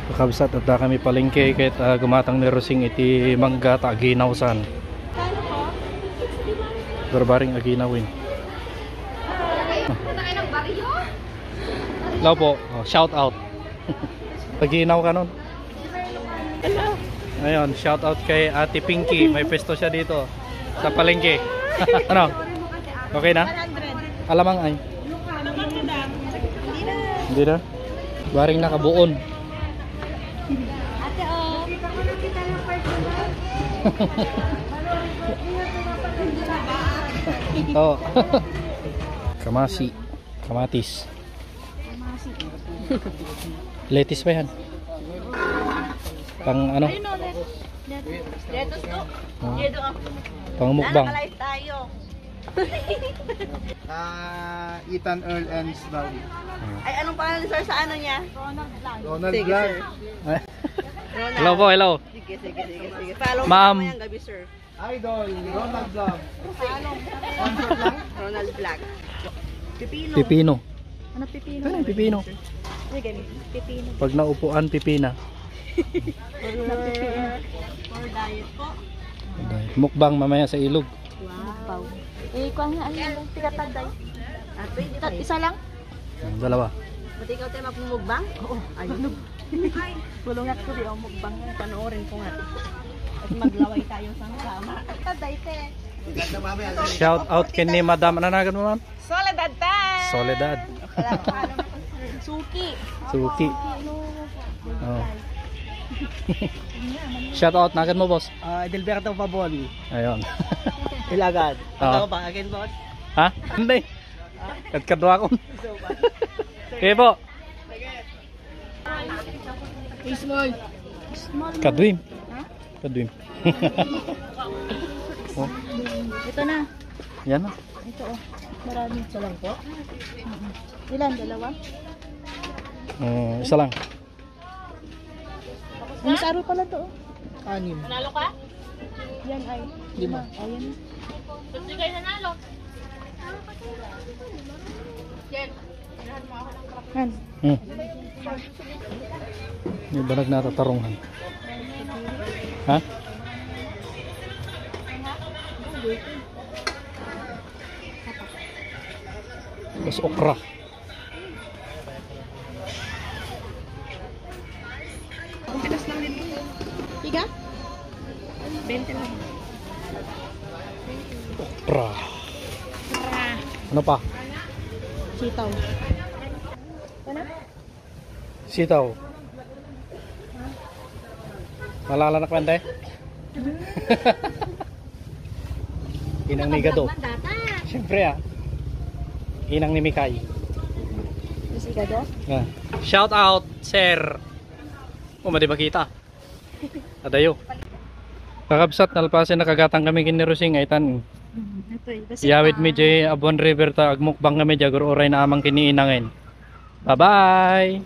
Kakabsat at da kami palengke kahit gumatang ni Rosing iti mangga ta aginawsan. Barbaring aginawin. Hello po, shout out. Paginaw ka nun. Ayun, shout out kay Ate Pinky. May pesto siya dito sa palengke. Ano? Okay na? Alamang ay. Hindi na. Baring nakabuon. Ate oh. Oh. Kamasi. Kamatis. Lettuce pa yan. Pang ano? Lettuce to. Pang mukbang. Nakalive tayo. Ethan Earl and Snowy. Ay, anong pangalan sir sa ano niya? Ronald Sige, Vlog. sir. Ronald. Hello po, hello. Sige, sige, sige, sige. Follow Ma'am. mo mamayang gabi, sir. Idol, Ronald Vlog. Ronald Black. Pipino. Pipino. Ano pipino? Ano yung pipino? Sige, pipino. Pag naupuan, pipina. For diet po. Mukbang mamaya sa ilog. Wow. Eh, kuha nga, ano yung tikataday? Ah, pwede tayo. Isa lang? Dalawa. Pati ikaw tayo magmumukbang? Oo, ayun. Bulungat ko di ako mukbang yan. Panoorin ko nga. At maglaway tayo sa sama. Taday, te. Shout out kay ni Madam. Ano nagan mo, ma'am? Soledad time! Soledad. Suki. Suki. Oh. Shout out nagan mo, boss. Delberto Pabon. Ayun. Ilagad. Oh. Ba akin, boss? Ha? Hindi. Kadkadwa ko. Okay po. Small. Kadwim. Kadwim. Oh, Ito na. yan na. Ito oh. Marami. Isa lang po? Ilan? Dalawa? Isa lang. Ang saro pala to oh. Anim. Nanalo ka? Yan ay. 5. Oh, yan. Ba't di kayo nanalo? Yan. Yan. May balag na tatarungan. Ha? Mas okra. Tiga? 20 lang. Okra. Ano pa? Sitaw. Ano? Sitaw. Malala na kwente? Inang ni Gado. Siyempre Inang ni Mikay. Isi ka do? Shout out, sir. Madi ba kita? Adayo. Kakabsat, nalpasin nakagatang kami kini Rosing ay tan. Yawid mi jay Abuan River ta agmukbang kami jagur oray na amang kiniinangin. Bye-bye.